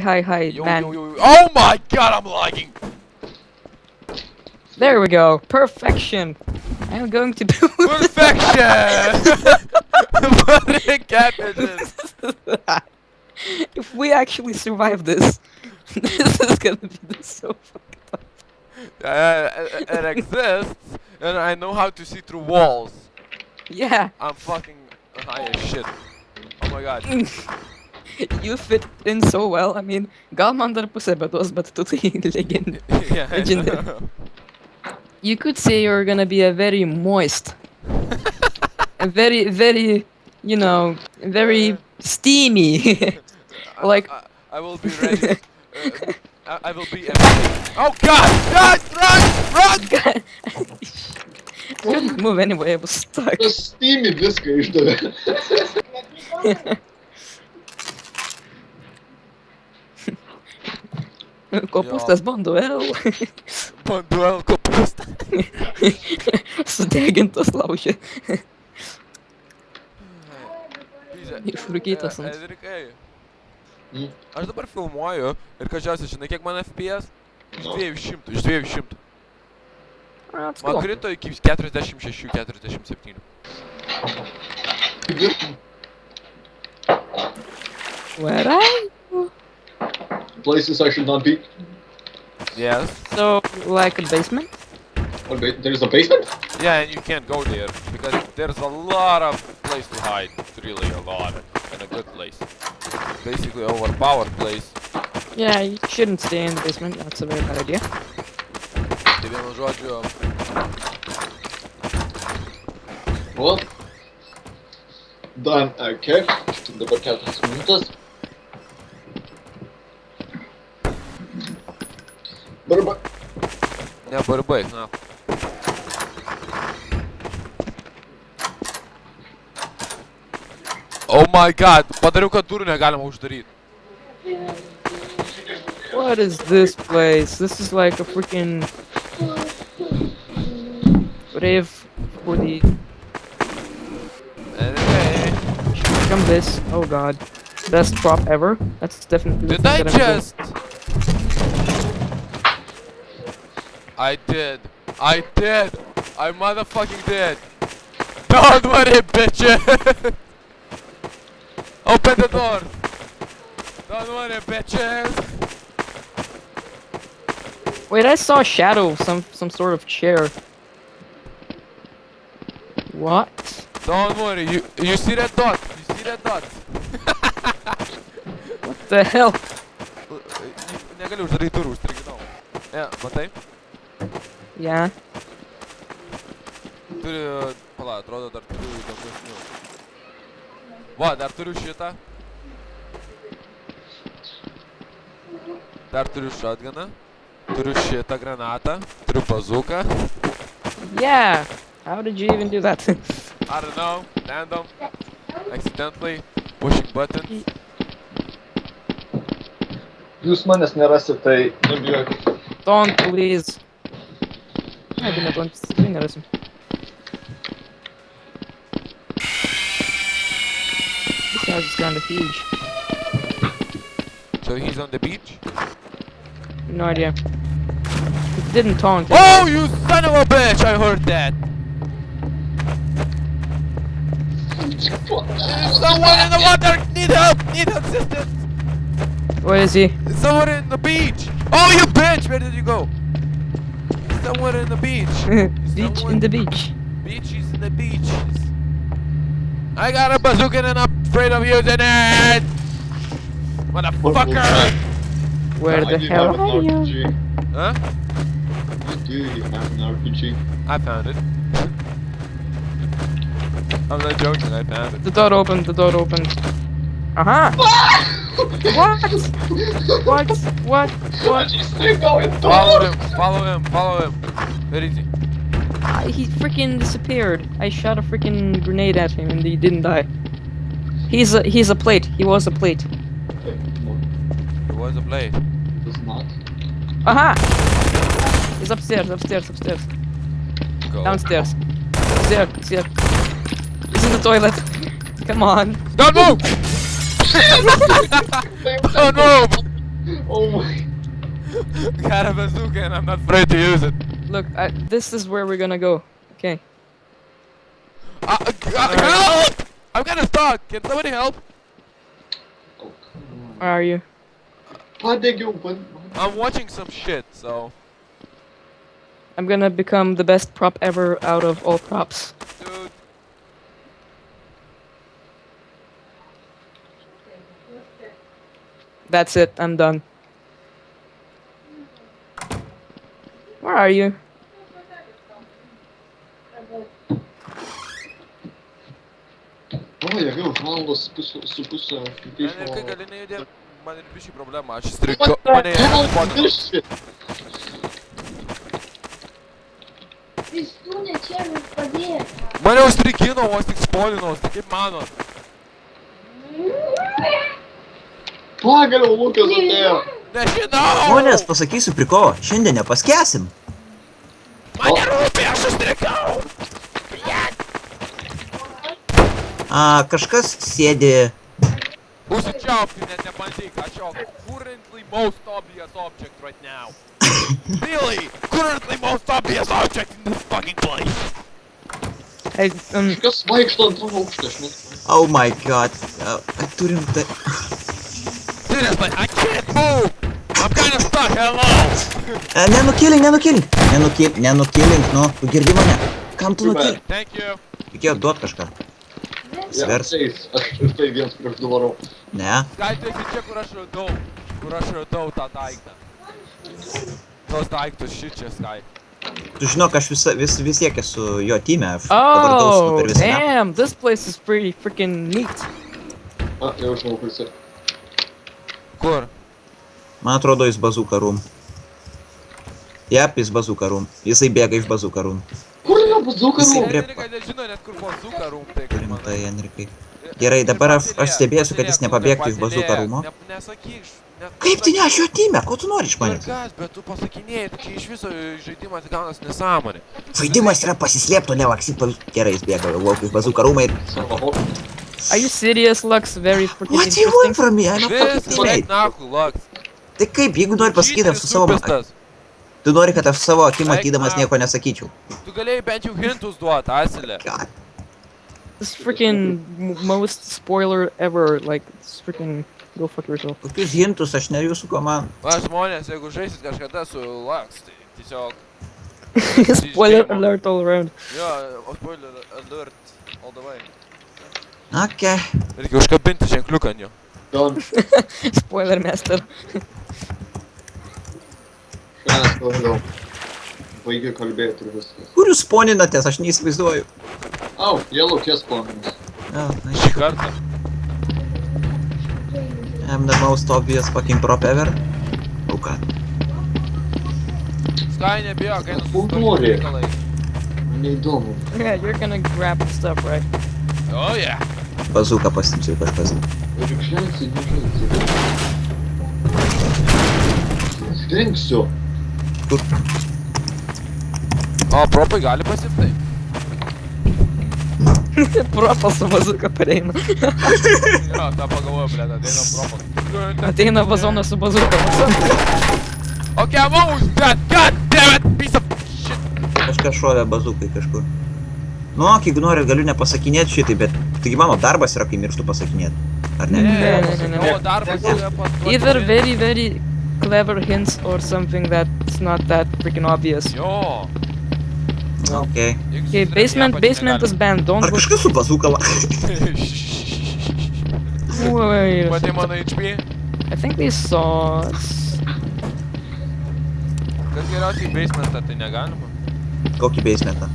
Hi, Yo, man. yo, yo. Oh my god, I'm lagging! There we go. Perfection. I'm going to do Perfection! What a catfishes! If we actually survive this, this is gonna be so fucked up. It exists, and I know how to see through walls. Yeah, I'm fucking high as shit. Oh my god. you fit in so well. I mean, gal man dar pusę bėdos, bet tu tai Yeah, I legendary. know. You could say you're gonna be a very moist, a very, very steamy. Like, I will be ready. I will be everything. Oh god! Run! couldn't move anyway. I was stuck. Tas Steamy viską išdavė. Kopūstas bonduel. Duel kopūstą. Sudegintas laužė. Pyze, Išrūkytas ant. Edrikai, Mm. aš dabar filmuoju ir kažkiausiai, žinai, kiek man FPS? Iš No. 200, iš 200. That's Man cool. krito iki 46-47. Where are you? Places I should not be. Yes. So, like a basement? What, there's a basement? Yeah, and you can't go there because there's a lot of place to hide. Really a lot. And a good place. Basically overpowered place. Yeah, you shouldn't stay in the basement. That's a very bad idea. Tai vienu žodžiu, Well. Done. Okay. Dabar 4 minutės. Barba. nebarbai. Na. Oh my god, padariau, kad durų negalima uždaryti. What is this place? This is like a freaking rave hoodie. Anyway, Come this. Oh god. Best prop ever. That's definitely the did thing I that I'm doing. just? I did. I motherfucking did. Don't worry, bitches. Open the door. Don't worry, bitches. Wait, I saw a shadow, some sort of chair. What? Don't worry. You see that dot? You see that dot? What the hell? Negali uždaryti durų, užstriginau. Ne, matai? Yeah. Turi, pala, atrodo dar turiu įdomesnių. Va, dar turiu šitą. Dar turiu shotguną. Turiu šitą granatą. Turiu bazuką. Yeah. How did you even do that? I don't know, random. Accidentally pushing buttons. Jūs manęs nerasit, tai nebijokit. Don't please. Maybe not one interesting. This house is kinda huge. So he's on the beach. No idea. It didn't taunt. Oh, you son of a bitch! I heard that. Someone in the water! Need help! Need assistance! Where is he? Someone in the beach! Oh, you bitch! Where did you go? Somewhere in the beach. Beach in the beach. Beaches in the beaches. I got a bazooka and I'm afraid of using it! Motherfucker! Where the hell are you? RPG. Huh? You do have an RPG. I found it. I'm not joking, I found it. The door opened. Uh-huh. What? What? Still going Follow him. Where is he? He freaking disappeared. I shot a freaking grenade at him and he didn't die. He's a plate. He was a plate. No, It was a blade. it does not. Aha! He's upstairs. Go. Downstairs. Here. He's in the toilet. Come on. Don't move! Don't move! Oh my. Got a bazooka and I'm not afraid to use it. Look, this is where we're gonna go. Okay. Help! I'm kinda stuck. Can somebody help? Oh, come Where are you? on. Why'd they go? I'm watching some shit, so. I'm gonna become the best prop ever out of all props. Dude. That's it. I'm done. Where are you? O, jie vėl valandos su pusę. Man, kai gali nejudėt, man ir biškai problema. Aš What striku. the Mane hell spawnino. is this shit? Pistūnė čia mums padės. Mane užstrikino, vos tik spawnino, tai kaip manot? Pagaliau Lukas atėjo. Nežinau! Žmonės, pasakysiu prikovą, šiandien nepaskęsim. Man nerūpi, aš užstrikau! Kažkas sėdi... Užsičiaupti, net nebandyk, aš jau currently most obvious object right now. Really? Currently most obvious object in this fucking place. Hey, Kas vaikšto ant tavo aukštą, aš net. Oh my god. Turim tai... Seriously, I can't move! I'm kinda stuck, hello! Nenukilink, nu, tu girdi mane. Kam tu nukilink? Thank you. Reikėjo duot kažką. Svers. Aš ir tai viens prieš du varau. Ne. Gal tu esi čia, kur aš radau tą daiktą. Tos daiktus šičia, Sky. Tu žinok, aš vis tiek esu jo time. Aš dabar dausinu oh, per visą mapą. damn! This place is pretty freaking neat. Jau žinau, kur jisai. Kur? Man atrodo, jis bazooka room. Jep, jis bazooka room. Jisai bėga iš bazooka room. Kur yra bazooka Jisai rūm? prie- Enrika nežino net kur bazooka room, tai kaip manai. Rimtai, Enrikai. Gerai, dabar aš stebėsiu, kad jis nepabėgtų iš bazooka roomo. Nesakyk. Kaip tai ne, aš jo time? Ko tu nori iš manęs? Kas, bet tu pasakinėjai, tai čia iš viso žaidimas gaunas nesąmonė. Žaidimas yra pasislėpto, nevaksyt pavyzdžiui. Gerai, jis bėga lauk iš bazooka roomą ir... Are you serious, Lux? Very freaking What do you want interesting. from me? I'm a fucking Vis, baik teammate. nahu, laks. Tai kaip, jeigu nori pasakyti, aš su savo... Tu nori, kad aš savo akim Eik matydamas na. nieko nesakyčiau. Tu galėjai bent jau hintus duoti, asilė. God. This freaking most spoiler ever. Like, it's freaking go fuck yourself. Kokius hintus aš ne jūsų komanda. Va, žmonės, jeigu žaisit kažkada su laks, tai tiesiog... Spoiler alert all around. Jo, spoiler alert all the way. Okay. Reikia užkabinti ženkliuką ant jo. Don, Spoiler master. šiandien pagaliau. Baigiu kalbėti ir viskas. Kur jūs sponinatės, aš neįsivaizduoju. Au, jie laukės spawninis. Oh, nice. Šį kartą. I'm the most obvious fucking prop ever. Oh god. Sky nebijo, kai Kultūrė. reikalai. Neįdomu. Yeah, you're gonna grab stuff, right? Oh yeah. Bazooka pasimsiu kažkas. Ir žengsi, nežengsi. Žengsiu. O, propai gali pasimtai. Propas su bazuka pareina. Jo, tą pagalvoju, blėt, ateina propas. Ateina vazonas su bazuka. Okay, I'm almost dead. God damn it, piece of shit. Kažkas šovė bazookai kažkur. Nu, jeigu nori, galiu nepasakinėti šitai, bet taigi mano darbas yra, kai mirštu pasakinėti. Ar ne? Ne. Tavo darbas yra pats. Either very clever hints or something that's not that freaking obvious. Jo. Okay. Okay, basement is banned. Don't Ar go. kažkas su bazooka la... Wait a Matai second. mano HP? I think they saw us. Kas geriausiai basementą, tai negalima. Kokį basementą?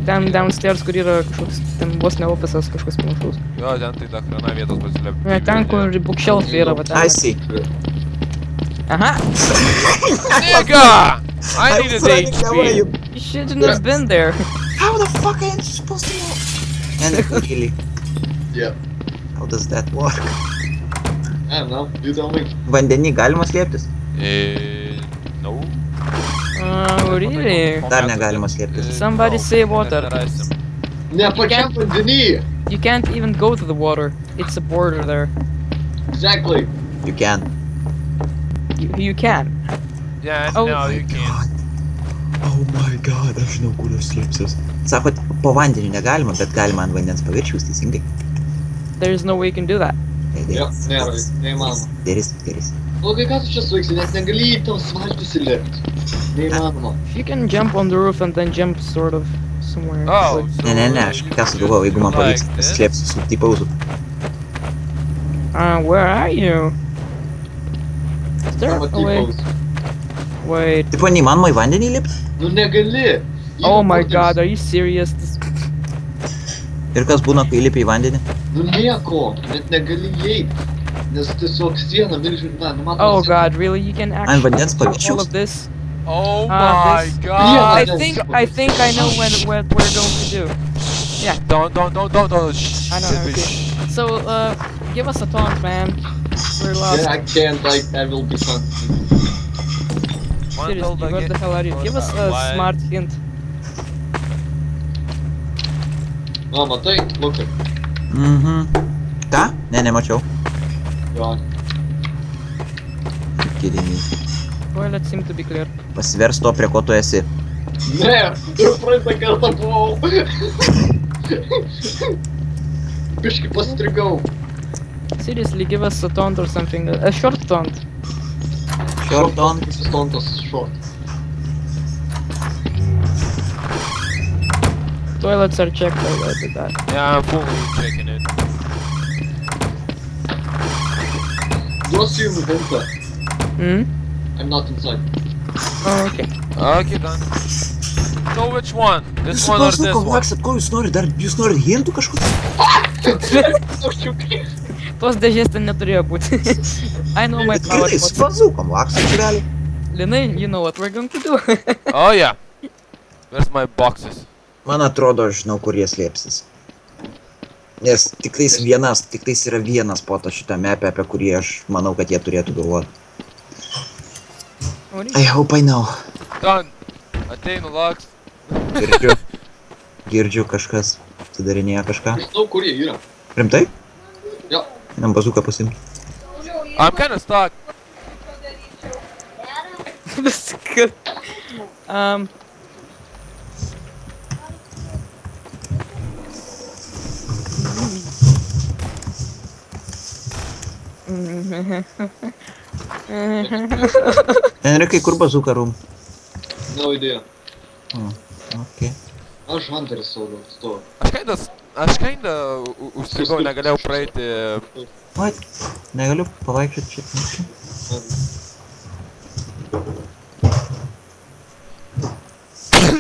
Downstairs, kur yra kažkoks, ten vos ne ofisas kažkas panašaus. Jo, ten tai ta hrana vietos pasislėpti. Ne, ten, kur bookshelf yra, va ten. I see. Aha! Nigga! I need a was running away. HP. You shouldn't have been there. How the fuck am I supposed to know? And really, Yeah. how does that work? No, you tell me. Vandenį galima slėptis? No. Oh, really? Dar negalima slėptis. Somebody say water. Nerasim. Ne pačiam vandenyje. You can't even go to the water. It's a border there. Exactly. You can. you can. Yeah, Oh no, my you can't. Oh my god, aš žinau, kur jūs slėpsis. Sakot, po vandeniu negalima, bet galima ant vandens paviršiaus, teisingai? There's no way you can do that. Jo, nėra, neįmanoma. Geris. O kai ką tu čia suiksi, net negali į tavo svaltis įlipti. Neįmanoma. If you can jump on the roof and then jump sort of somewhere. Oh, like- so Ne, aš ką sugalvojau, jeigu man pavyks, like this? slėpsiu su tipauzu. Where are you? Is there Savo a way? tipaus. Wait. Tipo, neįmanoma į vandenį lipti? Nu negali. Oh my god, are you serious? Ir kas būna, kai lipi į vandenį? Nu nieko, net negali įeiti. Nes tiesiog siena milžina, nu man Oh god, really? You can actually vandens do all paviršiaus? of this? Oh Ah, my this- god! I Yeah. think I know what we're going to do. Don't. Shh. I know, okay. So, give us a taunt, man. We're lost. Yeah, I can't, like, I will be something. Seriously, what the hell are you? Give us a Why? smart hint. O, matai, Lukai. Mhm. Ką? Ne, nemačiau. Jo. Kidding. Toilet seem to be clear. Pasivers to, prie ko tu esi. Ne, ir praeitą kartą buvau. Biškai pastrigau. Seriously, give us a taunt or something. A short taunt. Short on. Stontas short. Toilets are checked, I did that. Yeah, I'm fully checking it. Duosiu jums hintą. Hmm? I'm not inside. Oh, okay. Okay, done. So which one? This one or this Suprantu, one? Vaksat, ko jūs norit? Dar jūs norit hintų kažkur? Saučiukai. Tos dėžės ten neturėjo būti. I know my power. Gerai, su bazukom, Vaksat, realiai. Linai, you know what we're going to do. Oh yeah. Where's my boxes? Man atrodo, aš žinau, kur jie slėpsis. Nes tiktais yra vienas potas šitą mapę, apie kurį aš manau, kad jie turėtų galvoti. What do I hope I know. Done. Ateinu logs. Girdžiu kažkas, sudarinėja kažką. Žinau, kur jie yra. Rimtai? Jo. Einam bazuką pasimti. I'm kinda stuck. This is good. Enrikai, kur bazuka rum? No idea. Okay. Aš Hunteris saugo, stovi. Aš kinda užstrigau, negalėjau praeiti. What? Negaliu pavaikščioti šitą.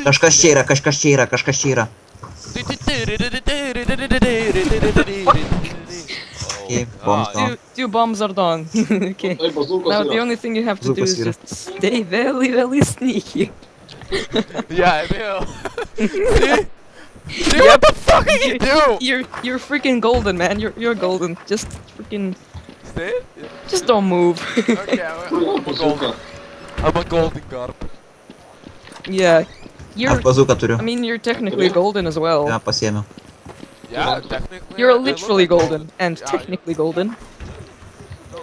Kažkas čia yra. Okay, bombs down. Two bombs are done. Okay. Tai bazūkos Now the yra. only thing you have to do is Zupas yra. just stay very sneaky. Yeah, I will. See what the fuck are you do? You're freaking golden, man. You're golden. Just freaking Stay? just don't move. Okay, Bazūka. I'm a golden carp. Yeah. Aš bazuką turiu. I mean, you're technically golden as well. Ja, pasiėmiau. Yeah, technically. You're I look literally like golden and Yeah, technically golden, No,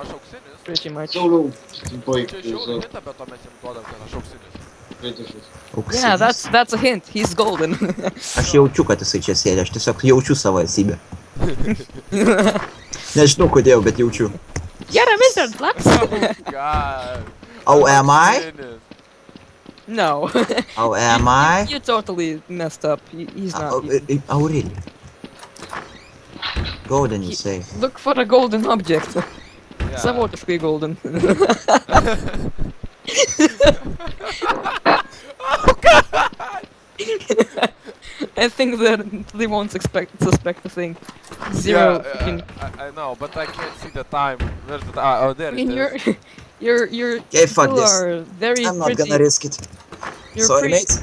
aš auksinis. pretty much. Sauliau, baig. Čia žiauriai hitą, bet to mes jam duodam, kad aš auksinis. Yeah, that's a hint. He's golden. Aš jaučiu, kad jisai čia sėdė, aš tiesiog jaučiu savo esybę. Nežinau kodėl, bet jaučiu. You're a wizard, Lux. God. Oh, am I? Auksinis. No. Oh, am I? You totally messed up. He's not. Oh, really? Golden, you say. Look for a golden object. Yeah. Savotiškai golden. I think that they won't suspect a thing. Zero. freaking- I know, but I can't see the time. Where's the time? Oh, there I it mean, is. you're. Okay, fuck you this. are very I'm not pretty. gonna risk it. You're Sorry, pretty. mate.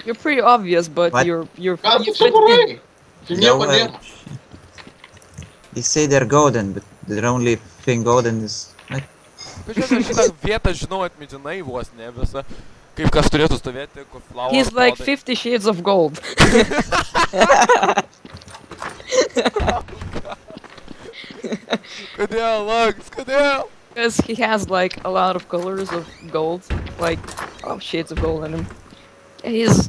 You're pretty obvious, but What? you're Ką you tu čia fit in. darai? Tu No nieko way. nėra. They say they're golden, but the only thing golden is... Like, Kažkaip šitą vietą žinau atmintinai vos ne visą. Kaip kas turėtų stovėti, kur flower. He's like podai. 50 Shades of Gold. Kodėl, Lux, kodėl? Because he has like a lot of colors of gold, like a lot of shades of gold in him. He's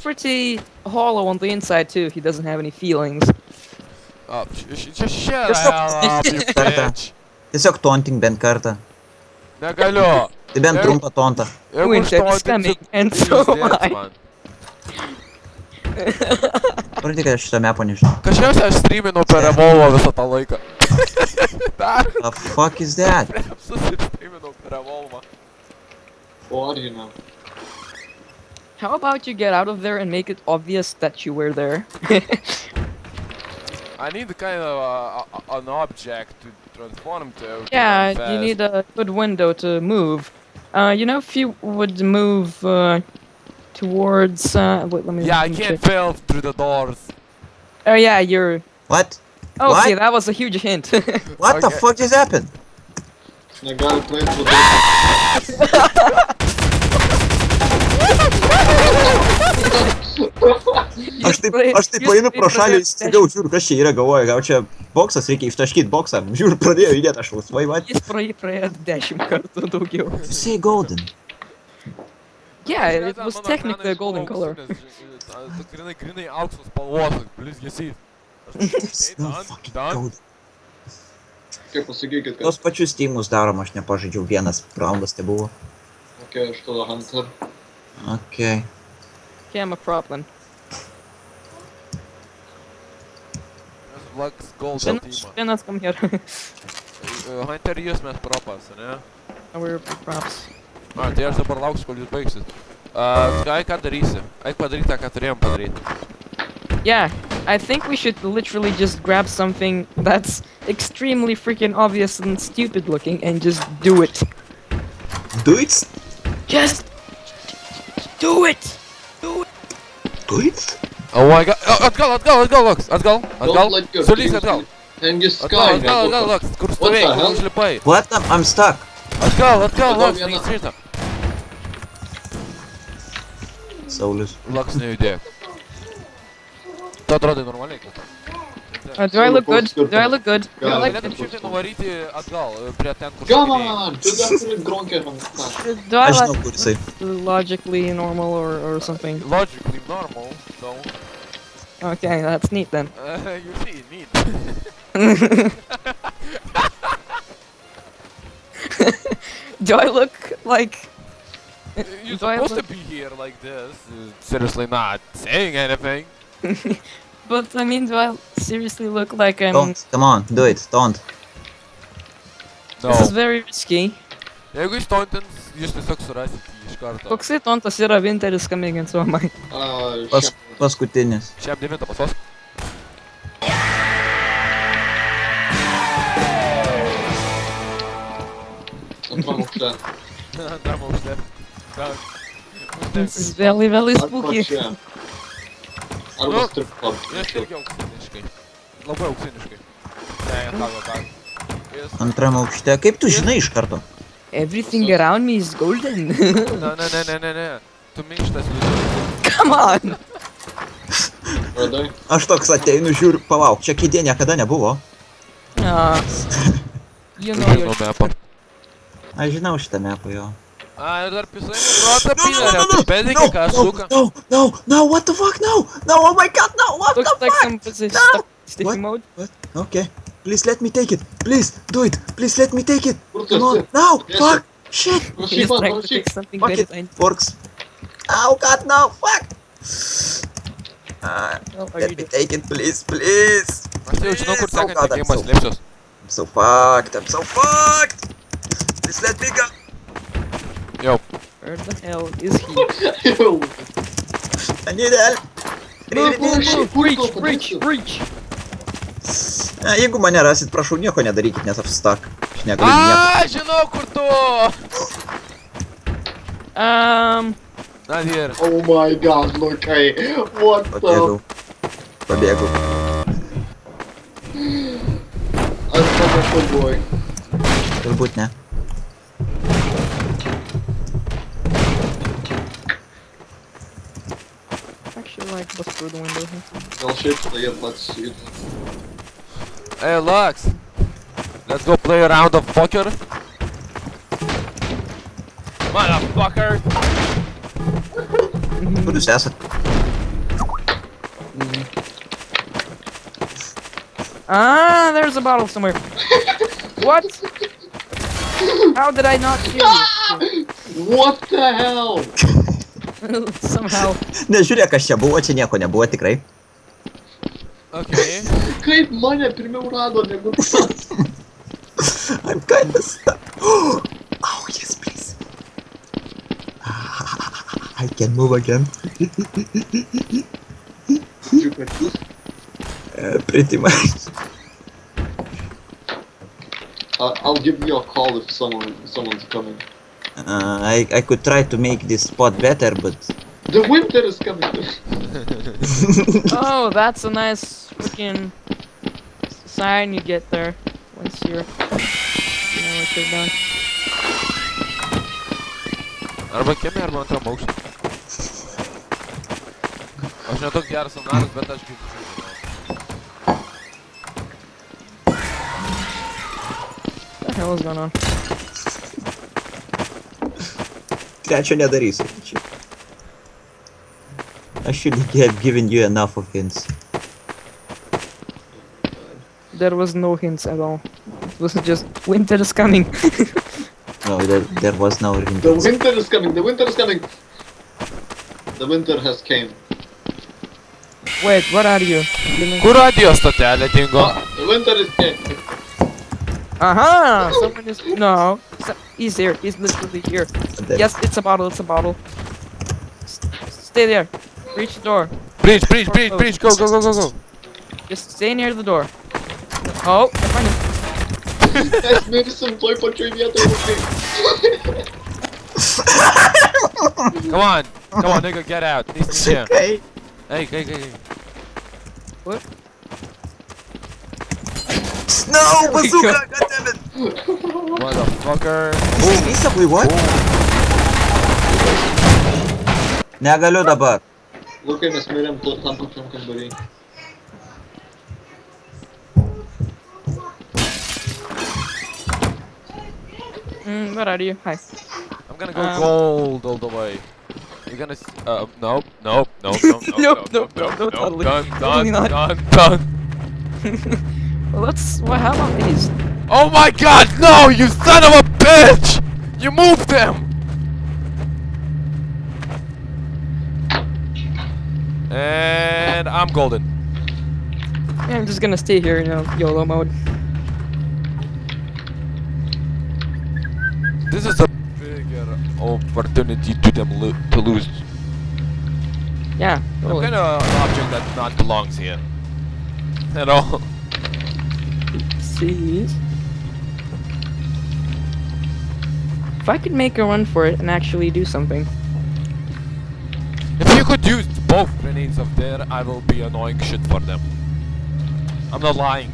pretty hollow on the inside too. He doesn't have any feelings. Oh, just shut Just the hell up, you Kartą. bitch. Tiesiog tontink bent kartą. Negaliu. Tai bent trumpą tontą. Jeigu Winter is užtondinsiu, coming, and jūs so dėts am I. man. Pradėk, kad aš šitą mepą nežinau. Kažkiausiai aš streaminau per Revolvo visą tą laiką. Dar The fuck is that? susistreaminau per Revolvo. What do you know? How about you get out of there and make it obvious that you were there? I need kind of an object to transform to. Yeah, fast. you need a good window to move. You know, if you would move towards. Wait, let me. Yeah, I let me can't check. fail through the doors. Oh yeah, you're. What? Okay, What? that was a huge hint. What the Okay. fuck just happened? Negali praeit pro Aš taip painu pro šalį, įsigau, žiūriu, kas čia yra, galvoju, gal čia boksas, reikia ištaškyti boksą, žiūriu, pradėjau judėti, aš laisvai, va. Jis praėjo 10 kartų daugiau. You say golden. Yeah, it was technically a golden color. Grinai auksos spalvos, blizgesys. It's no fucking golden. Kaip pasakykit, Tos kad pačius tymus darom, aš nepažaidžiau, vienas raundas tai buvo. okay, aš tada Hunter. Okay. Okay, I'm a prop then. Lux golden team. Spinas, come here. Hunter jūs mes propas, ne? We're props. Tai aš dabar lauksiu, kol jūs baigsit. Ką darysi? Eik padaryt tą, ką turėjom padaryt. Yeah, I think we should literally just grab something that's extremely freaking obvious and stupid looking and just do it. Do it? Just do it! Do it? Oh my god, atgal, Lux, atgal. Don't let your Sulys teams atgal. Hang your Atgal, sky, Lux, kur What stovėjai, the kur hell? užlipai. What? I'm stuck. Atgal, Atgal Lux, vieną. neįsirta. Saulius. Lux nejudėk. Tu atrodai normaliai, kad. Do I look good? Do I look good? Yeah, Like, Galėtum šiek tiek nuvaryti atgal, prie ten, kur Come šokinėjai. on! Tu dar turi gronkę ant do I Aš žinau, like kur jisai. logically normal or something? Logically normal, so. Okay, that's neat then. You see, neat. Do I look like... You're Do I supposed to look- be here like this. Seriously not saying anything. But I mean, do I seriously look like I'm... Don't, come on, do it, don't. No. This is very risky. Jeigu jis tontins, jūs tiesiog surasit jį iš karto. Koksai tontas yra Winteris coming and so am I. Paskutinis. Šiam 9 pasos. Antram aukšte. Antram aukšte. This is very, very Arba spooky. čia. Arba strip club. Jis irgi auksiniškai. Labai auksiniškai. Ne, ką. Jis... Antram aukšte. Kaip tu žinai iš karto? Everything around me is golden. Ne. Tu minkštas vidus. Come on! Radai? Aš toks ateinu, žiūriu, palauk, čia kėdė niekada nebuvo. You know your... mepą. Aš žinau šitą mepą jo. A, ir dar pisai nubrota pinarė. Tu bedinkai ką suka. No, what the fuck, no, oh my god, no, what the Looks like fuck? some position No! sticky What? mode. Okay, please let me take it, please, do it, please let me take it. Kur tu Come on, esi? no, Yes, fuck, shit, He's Prašyk man, trying to prašyk. fix something fuck very it, tiny. works. Oh god, no, fuck. What are Let you me doing? take it, please, please. Aš jau žinau, kur Please, oh sekantį god, gėjimas slėpsiuos. I'm so fucked. Please let me go. Jau. Where the hell is he? Jau. I need help. Really Move, need move, help. move! Reach, reach, reach! Jeigu mane rasit, prašau, nieko nedarykit, nes aš stuck. Aš negaliu nieko. A, žinau, kur tu. Na, ir. Oh my god, Lukai. What the... Pabėgau. Aš panašu buvai. Turbūt ne. Actually, like, bust through the window here. Gal šiaip stovėt, let's see. Hey, Lux. Let's go play a round of poker. Motherfucker! Kur jūs esat? Ah, there's a bottle somewhere. What? How did I not kill you? What the hell? Somehow. Nežiūrėk, kas čia buvo, čia nieko nebuvo tikrai. Okay. Kaip mane pirmiau rado negu pats? I'm kinda stuck. Oh, yes, please. I can move again. Pretty much. I'll give you a call if someone's coming. I could try to make this spot better, but The winter is coming. Oh, that's a nice freaking sign you get there once you're, you know what you're done. Arba kieme, arba antram aukšte. Aš ne toks geras scenarijus, bet aš girdžiu. What the hell is going on? trečio nedarysiu. I should have given you enough of hints. There was no hints at all. It was just winter is coming. No, there was no hint. The winter is coming. The winter is coming. The winter has came. Wait, what are you? Kur radio stotelė dingo? The winter is came. Aha! Someone is no. He's here. He's literally here. Yes, it's a bottle. It's a bottle. Stay there. Reach the door. Breach, breach, breach, breach, go, go, go, go, go. Just stay near the door. Oh, I find it. Mes mirsim toj pačioj vietoj. Come on, nigga, get out. He's here. Okay. Hey, hey, hey, hey. What? No, bazooka! God. Goddammit! Motherfucker. Basically what? Negaliu dabar. Lukai, mes mirėm tam pačiam kambarį. Where are you? Hi. I'm gonna go gold all the way. You're gonna nope, nope, nope, nope, Nope, nope, nope, no, totally. done, Totally not. done. Well, let's. What? How about these? Oh my god, no, you son of a bitch! You moved them! And I'm golden. Yeah, I'm just gonna stay here, you know, YOLO mode. This is a bigger opportunity to them to lose. Yeah, I'm totally. gonna an object that not belongs here. At all. See. If I could make a run for it and actually do something. If you could use both grenades up there, I will be annoying shit for them. I'm not lying.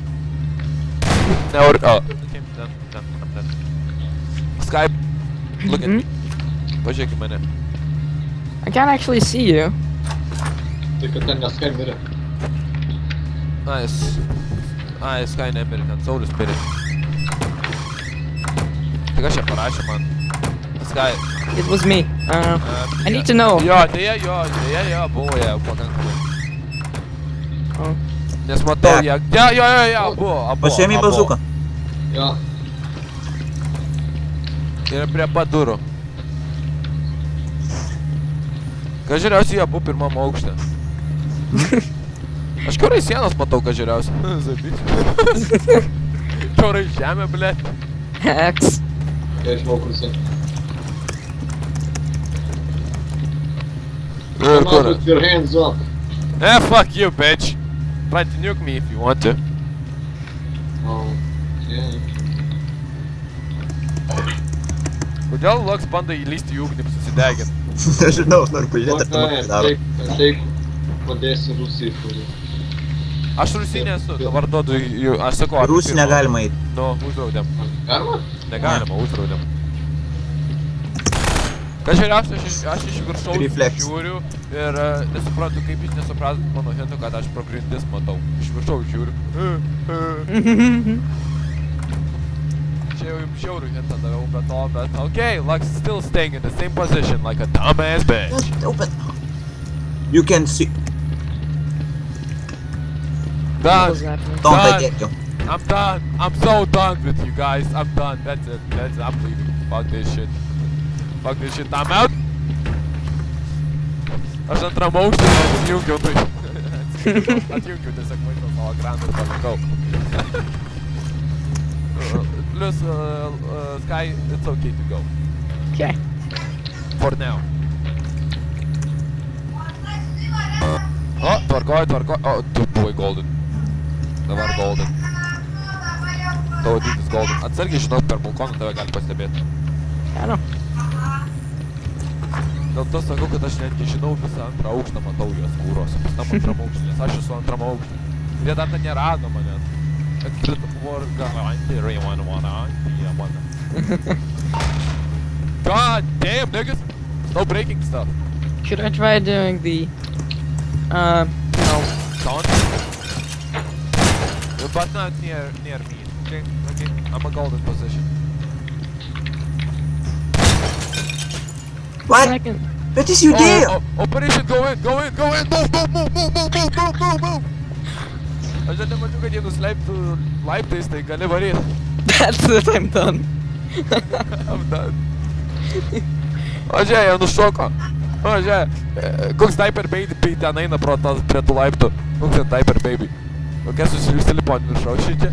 No, okay, done, I'm done. Sky, look at me. Pažiūrėk į mane. I can't actually see you. Tai kad ten neskai mirė. Nice. Ai, Sky nemirė, ten Saulius mirė. Tai kas čia parašė man? Sky. It was me. I need to know. Jo, dėja, buvo jie pakankamai. Oh. Nes matau jie. Jo, buvo, abu. Pasiėmė bazooką. Jo. Ir prie pat durų. Ką žiūriausiai abu pirmam aukšte. Aš kiaurai sienos matau, ką žiūriausiai. Zabysiu. Kiaurai žemė, blėt. X. Kai aš mokusi. Ir Come on, kur? put your hands up. Fuck you, bitch. Try to nuke me if you want to. Oh, yeah. Kodėl Lux bando įlysti į ugnį susidegint? Nežinau, noriu pažiūrėti, ar tai man daro. Ateik, padėsiu Rusijai kurį. Aš Rusinė esu, dabar duodu jų, aš sakau, ar Rusį negalima eiti. Nu, uždraudėm. Galima? Negalima, uždraudėm. Ką žiūriausia, aš iš viršaus Reflex. žiūriu ir nesuprantu, kaip jūs nesuprantat mano hintų, kad aš pro grindis matau. Iš viršaus žiūriu. Čia čia jau jums žiauriai hintą daviau, bet okay, Lux still staying in the same position like a dumbass bitch. Just open. You can see. What was Done. happening? Don't I Done. get you. I'm done. I'm so done with you guys. I'm done. That's it. I'm leaving. Fuck this shit. Fuck this shit. I'm out. Aš antram aukštui atsijungiau, tai... Atjungiau tiesiog maišą savo ekraną ir palikau. Plus, Sky, it's okay to go. Okay. For now. O, tvarkoj. O, tu buvai golden. Dabar golden. Tavo dydis golden. Atsargiai žinok, per balkoną tave gali pastebėti. I know. Dėl to sakau, kad aš netgi žinau visą antrą aukštą, matau juos kūros. Visam antram aukštą, nes aš esu antram aukštą. Ir jie dar ten nerado manęs. Atkrito vorga, God damn, niggas! No breaking stuff. Should I try doing the, Don't. But not near me. Okay. I'm a golden position. What? second? What is you there? Operation, go in! Move! Aš dar nemačiau, kad jie nusileiptų laiptais, tai gali varyt. That's it, I'm done. I'm done. O žiūrėk, jie nušoko. O žiūrėk, koks Diaper Baby ten eina prie tų laiptų. Koks ten Diaper Baby. Kokia susiliusi liponį viršau šičia.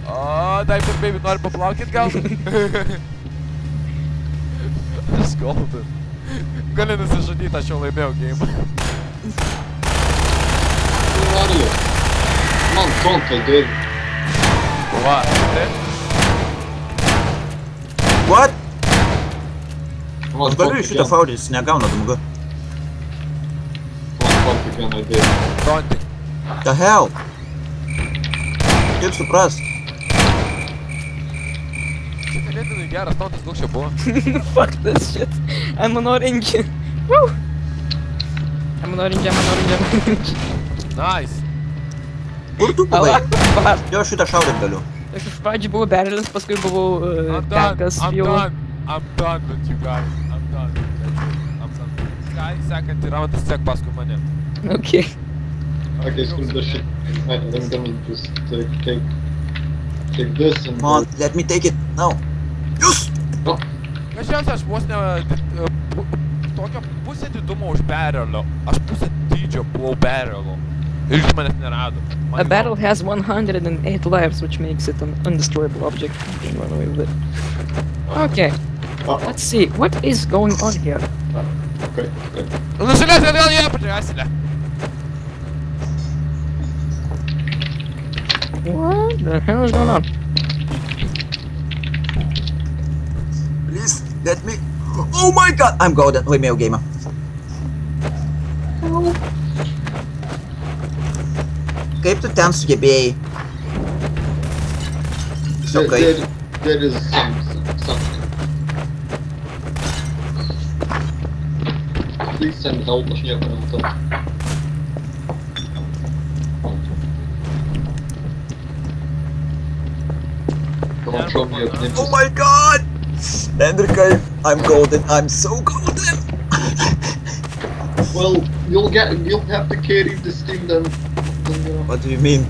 O, Diaper Baby nori paplaukit gal? Aš golden. Gali nusižudyti, aš jau laimėjau game. Where are you? Man, don't I did. What? What? Come on, Aš galiu iš šito faudį, jis negauna dumugu. Again, I did. Don't. The hell? Kaip supras? Čia galėtinai geras tautas, koks čia buvo. Fuck this shit. I'm an orange. Woo! I'm an orange. Nice. Kur tu buvai? Allah. Jo, šitą šaudyt galiu. Aš iš pradžių buvau berelis, paskui buvau tankas. I'm done with you guys. I'm done. I'm done. Sky, sekantį raundą sek paskui mane. Okay. Okay, screw the shit. I'm gonna just take this and Come on, let me take it. No. Jūs! Kažkiausia, aš vos ne... Tokią pusę didumo už barrelio. Aš pusę dydžio buvau barrelio. Ir jis manęs nerado. A battle has 108 lives, which makes it an undestroyable object. You can run away with it. Okay, let's see. What is going on here? Okay. Nusileis atgal į apačią, Asilė. What the hell is going on? Please, let me... Oh my god! I'm golden. Laimėjau game'ą. Kaip tu ten sugebėjai? Sakai. There is something. Please send help, aš nieko nematau. Come on, show me your Oh nipples. my god! Enrikai, I'm golden. I'm so golden! Well, you'll have to carry this thing then. What do you mean?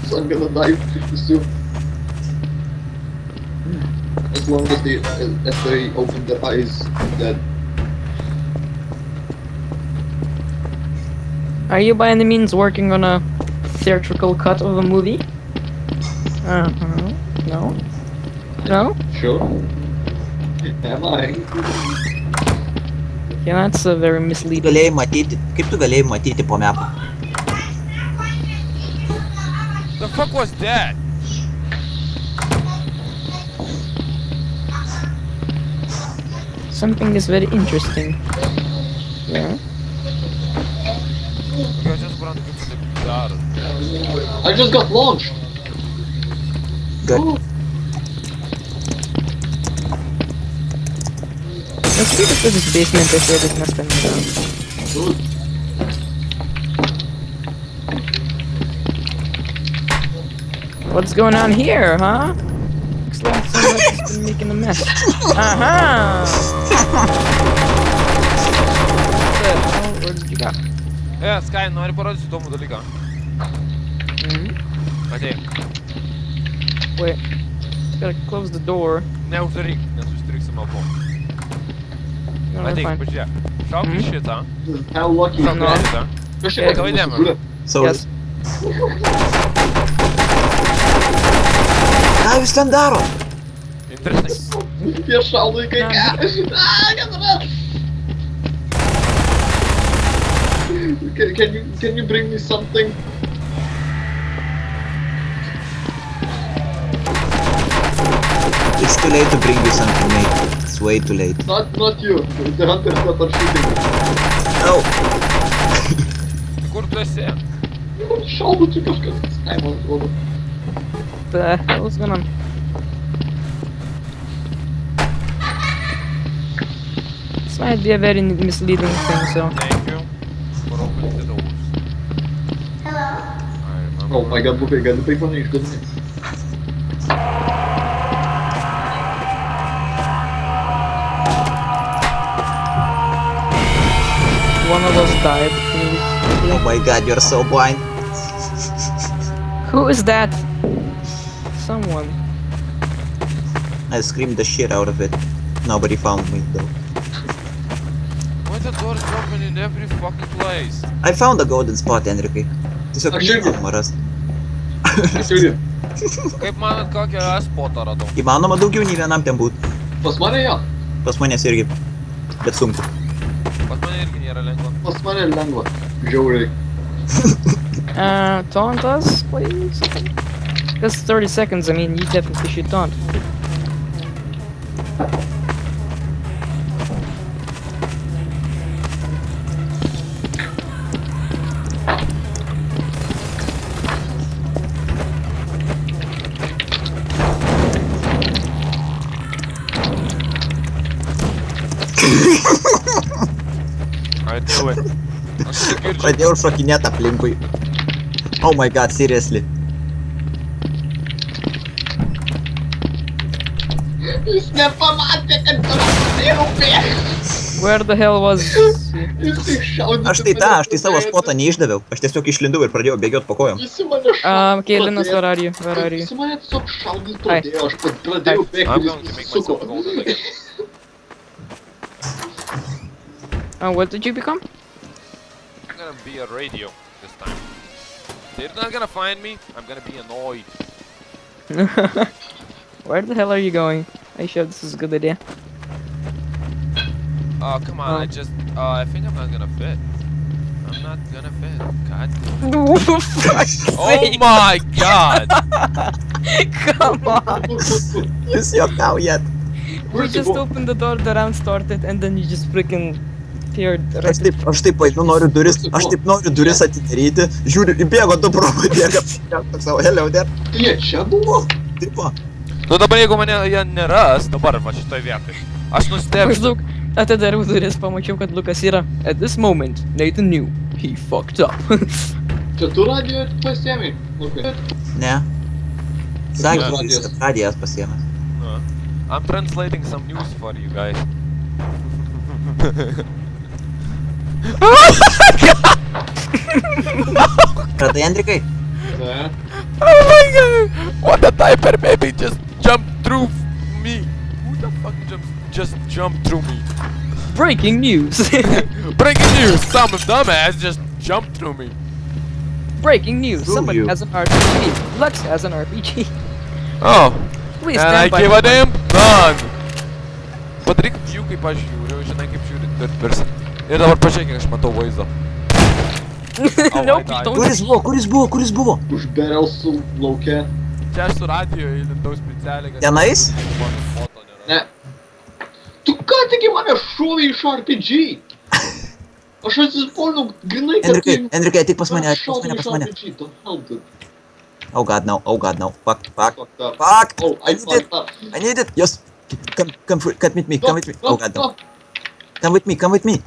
So I'm gonna die pretty soon. As long as they open their eyes, then Are you by any means working on a theatrical cut of a movie? No? No? sure. Am I? Yeah, that's very misleading. Galėjai matyti, kaip tu galėjai matyti po metų? The fuck was that? Something is very interesting. Yeah. Okay, just suprantu, kaip čia taip daro. I just got launched. Good. Let's see if this basement is where this must have been done. Good. What's going on here, huh? Looks like some fucking making a mess. Aha! Where did you go? Sky, nori parodyti įdomų dalyką. Ateik. Wait. Just gotta close the door. Neuždaryk, nes užstriksim abu. No, Ateik, fine. pažiūrėk. Šauk į šitą. How lucky Šauk you į are. šitą. Kažkaip Tavo idėja. So, Yes. ką jūs ten daro? Interesting. Jie šaudo į kai ką. Can you bring me something? It's too late to bring you something, mate. It's way too late. Not you. The hunters that are shooting. No! Kur tu esi? Šaudo čia kažkas. Ai, man atrodo. The hell's going on? This might be a very misleading thing, so. Thank you. For opening the doors. Hello. I remember. Oh my god, Lukai, gali baig mane išgadinti. One of us died. Oh my god, you're so blind. Who is that? Someone. I screamed the shit out of it. Nobody found me though. Why the doors open in every fucking place? I found a golden spot, Enrikai. Tiesiog Aš irgi. įmanoma rast. Aš irgi. Kaip manot, kokią spotą radau? Įmanoma daugiau nei vienam ten būt. Pas mane jo. Pas manęs irgi. Bet sunku. Pas mane irgi nėra lengva. Pas mane lengva. Žiauriai. Taunt us, please? That's 30 seconds, I mean, you definitely should taunt. I knew it. Aš tik girdžiu. Pradėjau šokinėti aplinkui. Oh my god, seriously. Jis nepamatė, kad pradėjau bėgti. Where the hell was he? Jis tik šaudė. Aš tai savo spotą neišdaviau. Aš tiesiog išlindau ir pradėjau bėgioti po kojom. Visi mane šaudė. Okay, Linus, where are you? Where are you? Visi mane tiesiog šaudė pradėjo. Aš pradėjau bėgti I'm ir going to jis make suko. myself golden again. What did you become? I'm gonna be a radio this time. They're not gonna find me. I'm gonna be annoyed. Where the hell are you going? Are you sure this is a good idea? Oh, come on. Oh. I think I'm not gonna fit. I'm not gonna fit. God. For fuck's Oh sake, my god. come on! Jūs juokaujat. We just opened the door, the round started, and then you just freaking appeared right Aš taip einu, noriu duris atidaryti. Žiūriu, įbėgo du pro bėga. Toks savo, hello there. Tai jie čia buvo? Taip va. Nu dabar jeigu mane jie neras, dabar va šitoj vietoj. Aš nustebsiu. Maždaug atidariau duris, pamačiau, kad Lukas yra. At this moment, Nathan knew he fucked up. Čia tu radijo pasiėmei? Lukai. Ne. Sakė, Radijas. kad radijas pasiėmė. No. I'm translating some news for you guys. Radai, Enrikai? Ne. Oh my god! What the diaper baby just jumped through me? Who the fuck just jumped through me? Breaking news! Breaking news! Some dumbass just jumped through me. Breaking news! Screw Somebody you. has an RPG. Lux has an RPG. Oh, Please and I stand by give the a damn gun! Padaryk view kaip aš žiūriu, žinai kaip žiūri third person. Ir dabar pažiūrėk, kiek aš matau vaizdo. Nope, my God. don't. Kuris buvo? Už berelsų lauke. Čia aš su radijo įlindau specialiai, kad... Tenais? Mano foto nėra. Ne. Tu ką tik į mane šovė iš RPG? Aš atsispaunau grinai, kad... Enrikai, ateik pas mane, pas mane. RPG, don't help it. Oh god, no. Fuck. Fucked up. Fuck! Oh, I fucked up. need it! Yes! Come with me. Oh god, no. No. Come with me.